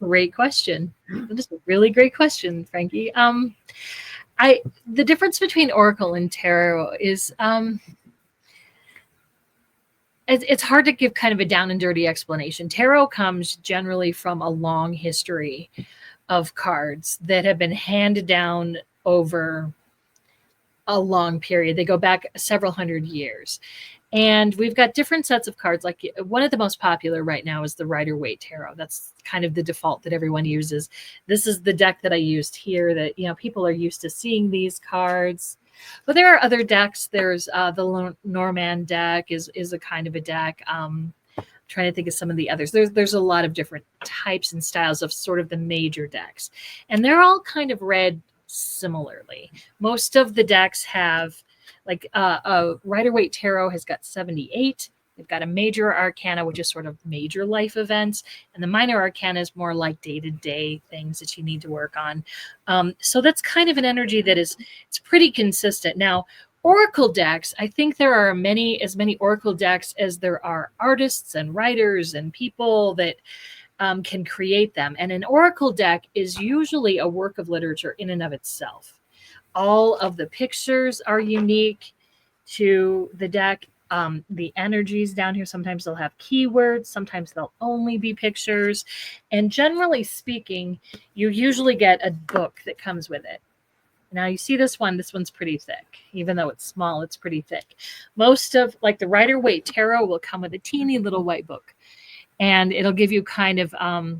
great question. That is a really great question, Frankie. The difference between Oracle and Tarot is it's hard to give kind of a down and dirty explanation. Tarot comes generally from a long history of cards that have been handed down over a long period. They go back several hundred years. And we've got different sets of cards. Like one of the most popular right now is the Rider-Waite Tarot. That's kind of the default that everyone uses. This is the deck that I used here that, you know, people are used to seeing these cards. But there are other decks. There's the Norman deck is a kind of a deck. Trying to think of some of the others. There's a lot of different types and styles of sort of the major decks. And they're all kind of read similarly. Most of the decks have like Rider-Waite Tarot has got 78. They've got a major arcana, which is sort of major life events. And the minor arcana is more like day-to-day things that you need to work on. So that's kind of an energy that it's pretty consistent. Now, Oracle decks, I think there are as many Oracle decks as there are artists and writers and people that can create them. And an Oracle deck is usually a work of literature in and of itself. All of the pictures are unique to the deck. The energies down here, sometimes they'll have keywords, sometimes they'll only be pictures. And generally speaking, you usually get a book that comes with it. Now you see this one's pretty thick. Even though it's small, it's pretty thick. Most of, like the Rider-Waite Tarot will come with a teeny little white book. And it'll give you kind of a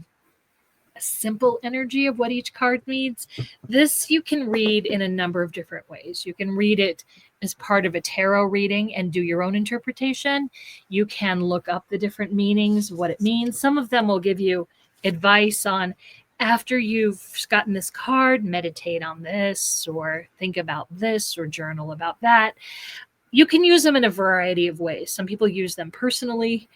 simple energy of what each card means. This you can read in a number of different ways. You can read it as part of a tarot reading and do your own interpretation. You can look up the different meanings, what it means. Some of them will give you advice on, after you've gotten this card, meditate on this, or think about this, or journal about that. You can use them in a variety of ways. Some people use them personally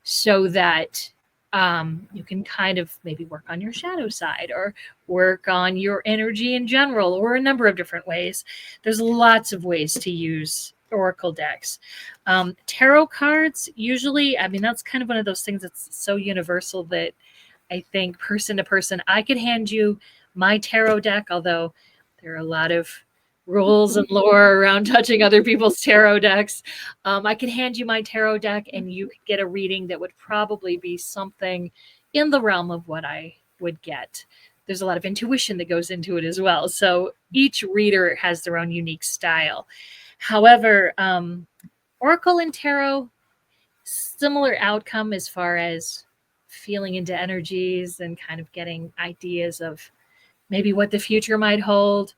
so that you can kind of maybe work on your shadow side or work on your energy in general, or a number of different ways. There's lots of ways to use Oracle decks. Tarot cards, usually, I mean, that's kind of one of those things that's so universal that I think person to person, I could hand you my tarot deck, although there are a lot of rules and lore around touching other people's tarot decks. I can hand you my tarot deck and you could get a reading that would probably be something in the realm of what I would get. There's a lot of intuition that goes into it as well. So each reader has their own unique style. However, Oracle and Tarot, similar outcome as far as feeling into energies and kind of getting ideas of maybe what the future might hold.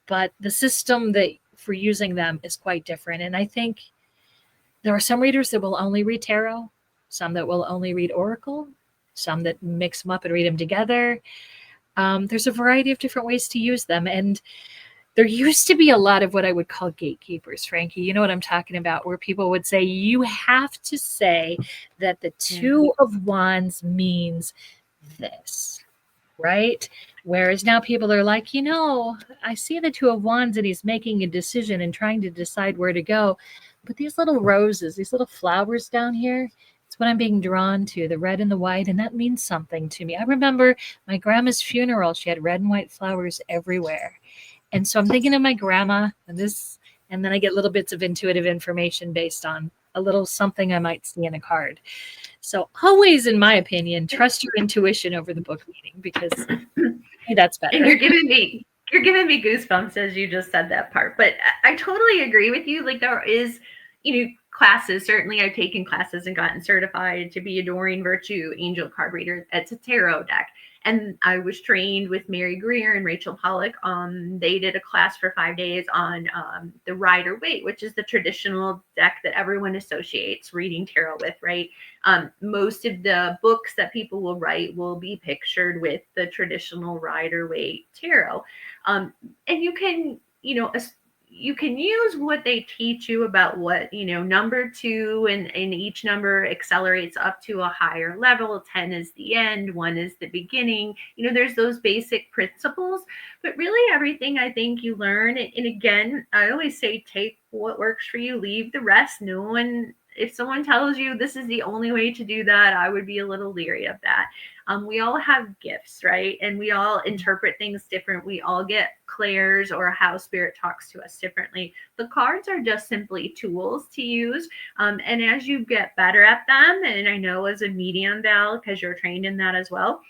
But the system that for using them is quite different. And I think there are some readers that will only read tarot, some that will only read Oracle, some that mix them up and read them together. There's a variety of different ways to use them. And there used to be a lot of what I would call gatekeepers, Frankie. You know what I'm talking about, where people would say, you have to say that the Two of Wands means this, right? Whereas now people are like, you know, I see the Two of Wands and he's making a decision and trying to decide where to go. But these little roses, these little flowers down here, it's what I'm being drawn to, the red and the white, and that means something to me. I remember my grandma's funeral. She had red and white flowers everywhere. And so I'm thinking of my grandma and this, and then I get little bits of intuitive information based on a little something I might see in a card. So always, in my opinion, trust your intuition over the book reading, because that's better. And you're giving me goosebumps as you just said that part. But I totally agree with you. Like, there is, you know, classes. Certainly I've taken classes and gotten certified to be a Doreen Virtue angel card reader. It's a tarot deck. And I was trained with Mary Greer and Rachel Pollack. They did a class for 5 days on the Rider-Waite, which is the traditional deck that everyone associates reading tarot with, right? Most of the books that people will write will be pictured with the traditional Rider-Waite tarot. And you can, you know, you can use what they teach you about what, you know, number 2 and each number accelerates up to a higher level. 10 is the end, 1 is the beginning. You know, there's those basic principles, but really everything I think you learn. And again, I always say, take what works for you, leave the rest. No one, if someone tells you this is the only way to do that, I would be a little leery of that. We all have gifts, right? And we all interpret things different. We all get clairs or how spirit talks to us differently. The cards are just simply tools to use. And as you get better at them, and I know as a medium, Val, because you're trained in that as well,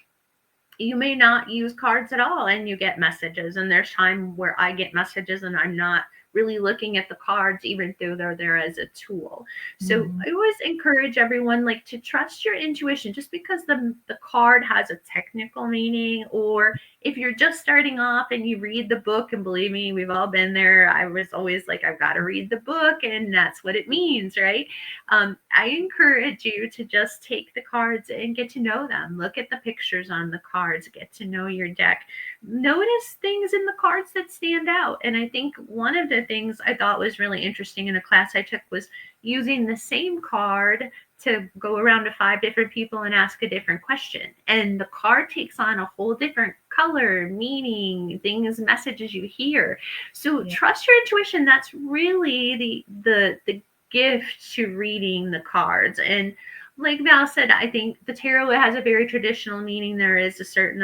you may not use cards at all and you get messages. And there's time where I get messages and I'm not really looking at the cards, even though they're there as a tool. So I always encourage everyone like to trust your intuition. Just because the card has a technical meaning, or if you're just starting off and you read the book, and believe me, we've all been there. I was always like, I've got to read the book and that's what it means, right? I encourage you to just take the cards and get to know them. Look at the pictures on the cards, get to know your deck. Notice things in the cards that stand out. And I think one of the things I thought was really interesting in a class I took was using the same card to go around to 5 different people and ask a different question. And the card takes on a whole different color, meaning, things, messages you hear. So trust your intuition. That's really the gift to reading the cards. And like Val said, I think the tarot has a very traditional meaning. There is a certain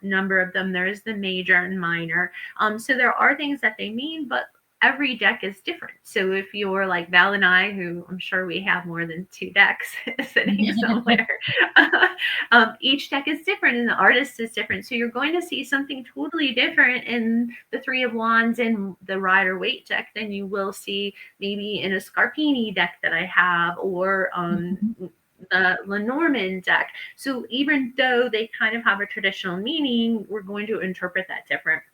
number of them. There is the major and minor. So there are things that they mean, but every deck is different. So if you're like Val and I, who I'm sure we have more than 2 decks sitting somewhere, each deck is different and the artist is different. So you're going to see something totally different in the 3 of Wands and the Rider Waite deck than you will see maybe in a Scarpini deck that I have, or the Lenormand deck. So even though they kind of have a traditional meaning, we're going to interpret that different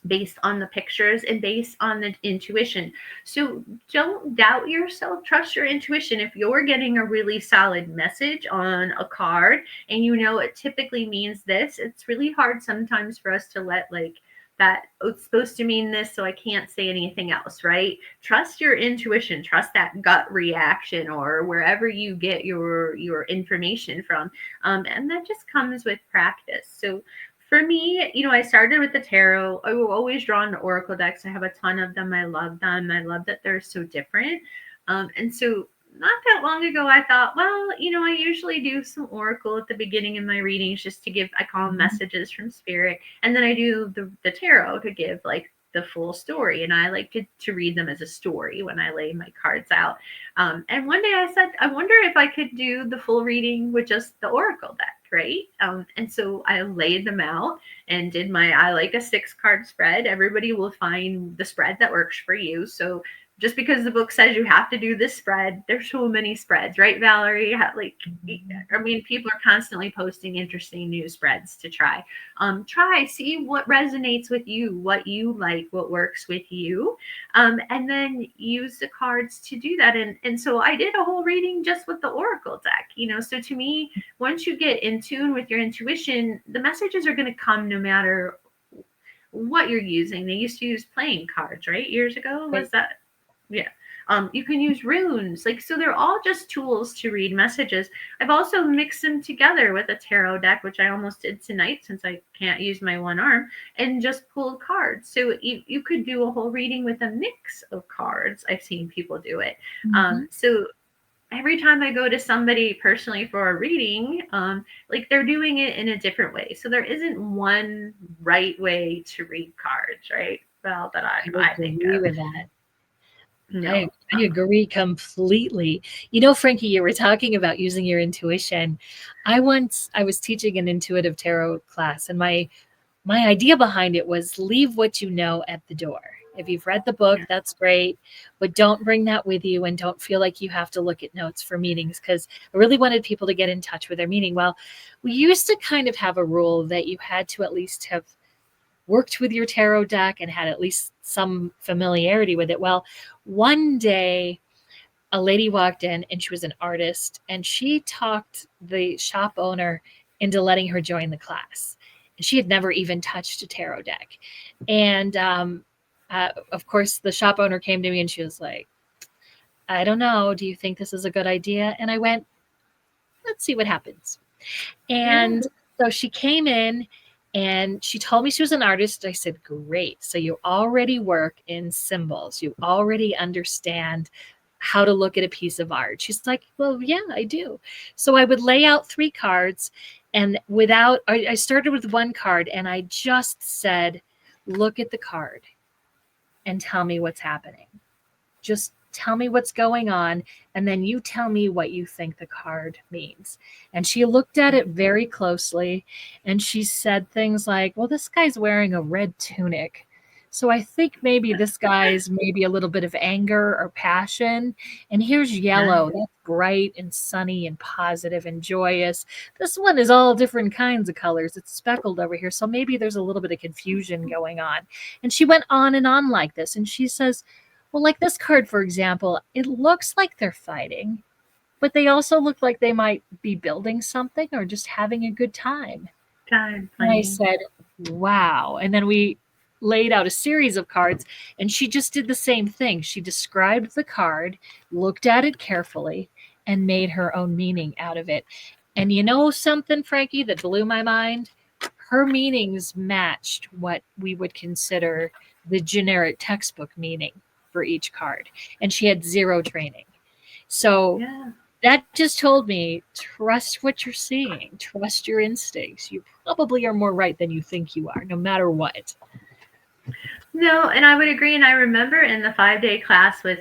based on the pictures and based on the intuition. So don't doubt yourself. Trust your intuition. If you're getting a really solid message on a card and you know it typically means this, it's really hard sometimes for us to let like that, oh, it's supposed to mean this, so I can't say anything else, right? Trust your intuition, trust that gut reaction or wherever you get your information from. And that just comes with practice. So for me, I started with the tarot. I was always drawn to oracle decks. I have a ton of them. I love them. I love that they're so different. And so not that long ago, I thought, well, I usually do some oracle at the beginning of my readings just to give, I call them messages from spirit. And then I do the tarot to give like the full story. And I like to read them as a story when I lay my cards out. And one day I said, I wonder if I could do the full reading with just the oracle deck. Right. And so I laid them out and did I like a 6-card spread. Everybody will find the spread that works for you. So just because the book says you have to do this spread, there's so many spreads, right, Valerie? People are constantly posting interesting new spreads to try. See what resonates with you, what you like, what works with you, and then use the cards to do that. And so I did a whole reading just with the oracle deck. So to me, once you get in tune with your intuition, the messages are going to come no matter what you're using. They used to use playing cards, right? Years ago, was that? Yeah. You can use runes. So they're all just tools to read messages. I've also mixed them together with a tarot deck, which I almost did tonight since I can't use my one arm, and just pulled cards. So you could do a whole reading with a mix of cards. I've seen people do it. So every time I go to somebody personally for a reading, they're doing it in a different way. So there isn't one right way to read cards, right? Well, that I think agree of. with that. No. I agree completely. Frankie, you were talking about using your intuition. I was teaching an intuitive tarot class, and my idea behind it was leave what you know at the door. If you've read the book, that's great, but don't bring that with you and don't feel like you have to look at notes for meetings, because I really wanted people to get in touch with their meaning. Well, we used to kind of have a rule that you had to at least have worked with your tarot deck and had at least some familiarity with it. Well, one day a lady walked in and she was an artist, and she talked the shop owner into letting her join the class. And she had never even touched a tarot deck. And of course, the shop owner came to me and she was like, I don't know. Do you think this is a good idea? And I went, let's see what happens. And so she came in and she told me she was an artist. I said, great. So you already work in symbols. You already understand how to look at a piece of art. She's like, well, yeah, I do. So I would lay out 3 cards And I started with one card and I just said, look at the card and tell me what's happening. Just tell me what's going on, and then you tell me what you think the card means. And she looked at it very closely and she said things like, well, this guy's wearing a red tunic. So I think maybe this guy's maybe a little bit of anger or passion. And here's yellow. Nice. That's bright and sunny and positive and joyous. This one is all different kinds of colors. It's speckled over here. So maybe there's a little bit of confusion going on. And she went on and on like this. And she says, well, like this card, for example, it looks like they're fighting, but they also look like they might be building something or just having a good time. Time And I playing. said, wow. And then we laid out a series of cards, and she just did the same thing. She described the card, looked at it carefully, and made her own meaning out of it. And you know something, Frankie, that blew my mind? Her meanings matched what we would consider the generic textbook meaning for each card. And she had zero training. So Yeah. that just told me, trust what you're seeing, trust your instincts. You probably are more right than you think you are, no matter what. No, and I would agree. And I remember in the 5-day class with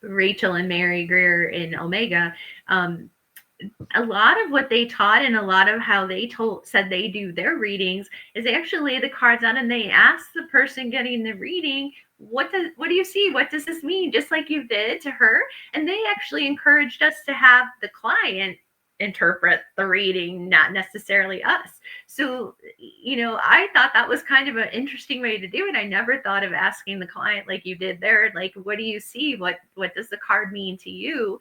Rachel and Mary Greer in Omega, a lot of what they taught and a lot of how they said they do their readings is they actually lay the cards out and they ask the person getting the reading, what do you see? What does this mean? Just like you did to her. And they actually encouraged us to have the client interpret the reading, not necessarily us. So, I thought that was kind of an interesting way to do it. I never thought of asking the client like you did there, like, what do you see? What does the card mean to you?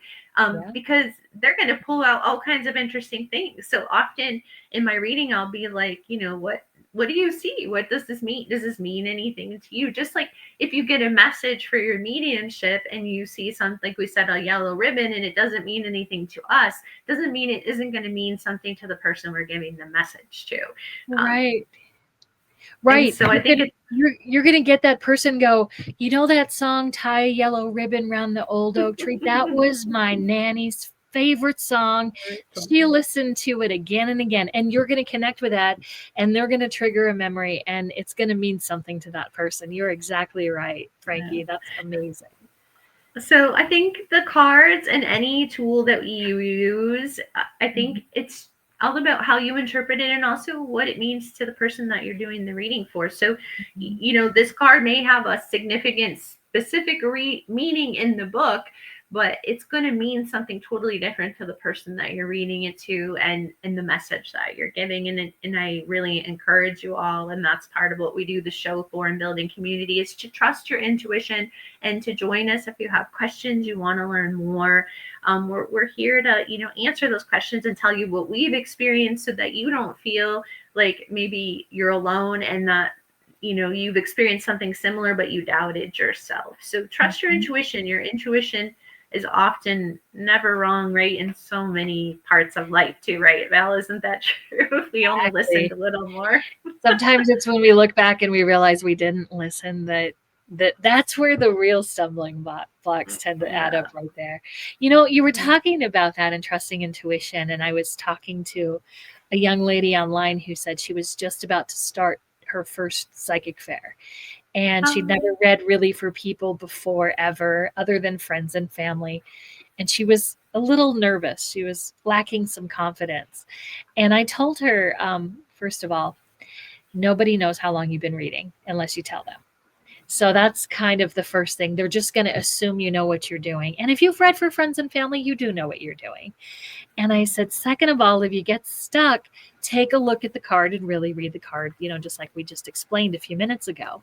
Because they're going to pull out all kinds of interesting things. So often in my reading, I'll be like, what do you see? What does this mean? Does this mean anything to you? Just like if you get a message for your mediumship and you see something, like we said, a yellow ribbon, and it doesn't mean anything to us, doesn't mean it isn't going to mean something to the person we're giving the message to. Right. Right. So I think you're gonna get that person go, you know that song, Tie a Yellow Ribbon Round the Old Oak Tree? That was my nanny's favorite song. She listened to it again and again. And you're gonna connect with that, and they're gonna trigger a memory, and it's gonna mean something to that person. You're exactly right, Frankie. Yeah. That's amazing. So I think the cards and any tool that you use, I think it's all about how you interpret it and also what it means to the person that you're doing the reading for. So, this card may have a significant specific meaning in the book, but it's going to mean something totally different to the person that you're reading it to and the message that you're giving. And I really encourage you all, and that's part of what we do the show for in building community, is to trust your intuition and to join us if you have questions, you want to learn more. We're here to, answer those questions and tell you what we've experienced so that you don't feel like maybe you're alone and that, you've experienced something similar, but you doubted yourself. So trust your intuition. Your intuition is often never wrong, right? In so many parts of life too, right? Val, isn't that true? If we only listened a little more. Sometimes it's when we look back and we realize we didn't listen that's where the real stumbling blocks tend to add up right there. You were talking about that and trusting intuition, and I was talking to a young lady online who said she was just about to start her first psychic fair. And she'd never read really for people before ever, other than friends and family. And she was a little nervous. She was lacking some confidence. And I told her, first of all, nobody knows how long you've been reading unless you tell them. So that's kind of the first thing. They're just going to assume you know what you're doing. And if you've read for friends and family, you do know what you're doing. And I said, second of all, if you get stuck, take a look at the card and really read the card, just like we just explained a few minutes ago.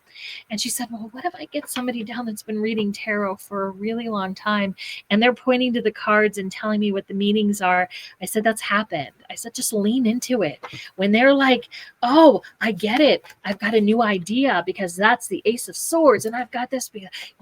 And she said, well, what if I get somebody down that's been reading tarot for a really long time and they're pointing to the cards and telling me what the meanings are? I said, that's happened. I said, just lean into it. When they're like, oh, I get it. I've got a new idea because that's the Ace of Swords and I've got this.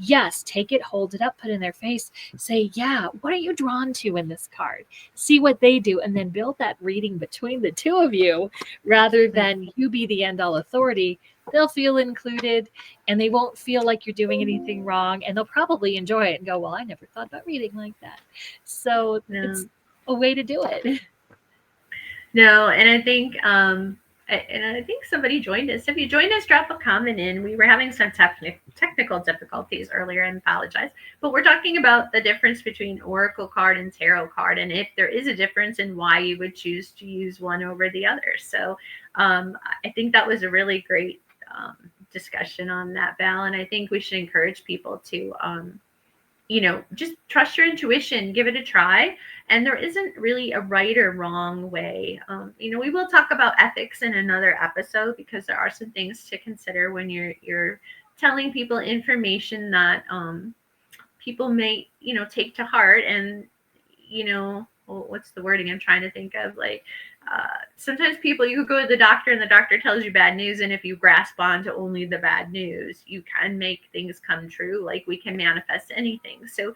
Yes, take it, hold it up, put it in their face, say, yeah, what are you drawn to in this card? See what they do, and then build that reading between the two of you rather than you be the end-all authority. They'll feel included and they won't feel like you're doing anything wrong, and they'll probably enjoy it and go, well, I never thought about reading like that. So it's a way to do it. No, and I think and I think somebody joined us. If you joined us, drop a comment in. We were having some technical difficulties earlier, and apologize. But we're talking about the difference between oracle card and tarot card, and if there is a difference, and why you would choose to use one over the other. So I think that was a really great discussion on that, Val, and I think we should encourage people to just trust your intuition, give it a try. And there isn't really a right or wrong way. We will talk about ethics in another episode, because there are some things to consider when you're telling people information that people may take to heart. And what's the wording I'm trying to think of, like sometimes people, you go to the doctor and the doctor tells you bad news, and if you grasp on to only the bad news, you can make things come true. Like, we can manifest anything. So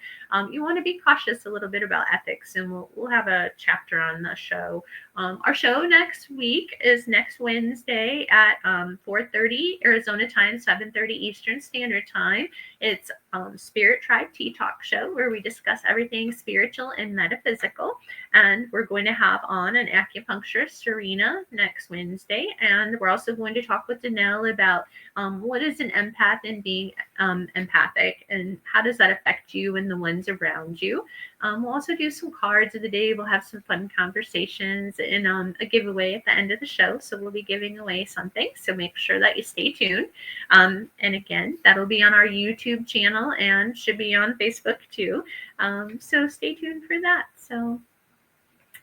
you want to be cautious a little bit about ethics, and we'll have a chapter on the show. Our show next week is next Wednesday at 4:30 Arizona time, 7:30 Eastern Standard Time. It's Spirit Tribe Tea Talk Show, where we discuss everything spiritual and metaphysical. And we're going to have on an acupuncturist, Serena, next Wednesday. And we're also going to talk with Danelle about what is an empath and being empathic, and how does that affect you and the ones around you. We'll also do some cards of the day. We'll have some fun conversations, and a giveaway at the end of the show. So we'll be giving away something. So make sure that you stay tuned. And again, that'll be on our YouTube channel and should be on Facebook too. So stay tuned for that. So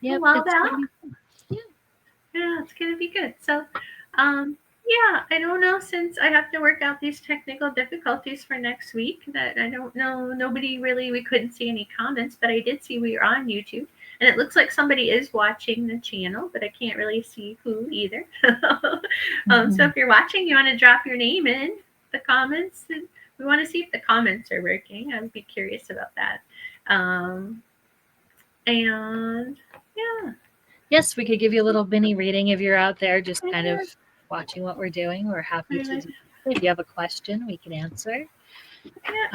Yeah, well, it's Val, gonna be yeah, it's gonna be good. So yeah, I don't know, since I have to work out these technical difficulties for next week, that I don't know, nobody really, we couldn't see any comments, but I did see we are on YouTube, and it looks like somebody is watching the channel, but I can't really see who either. So if you're watching, you want to drop your name in the comments, and we want to see if the comments are working. I would be curious about that. And yeah. Yes, we could give you a little mini reading if you're out there just kind of watching what we're doing. We're happy to do. If you have a question, we can answer. Yeah.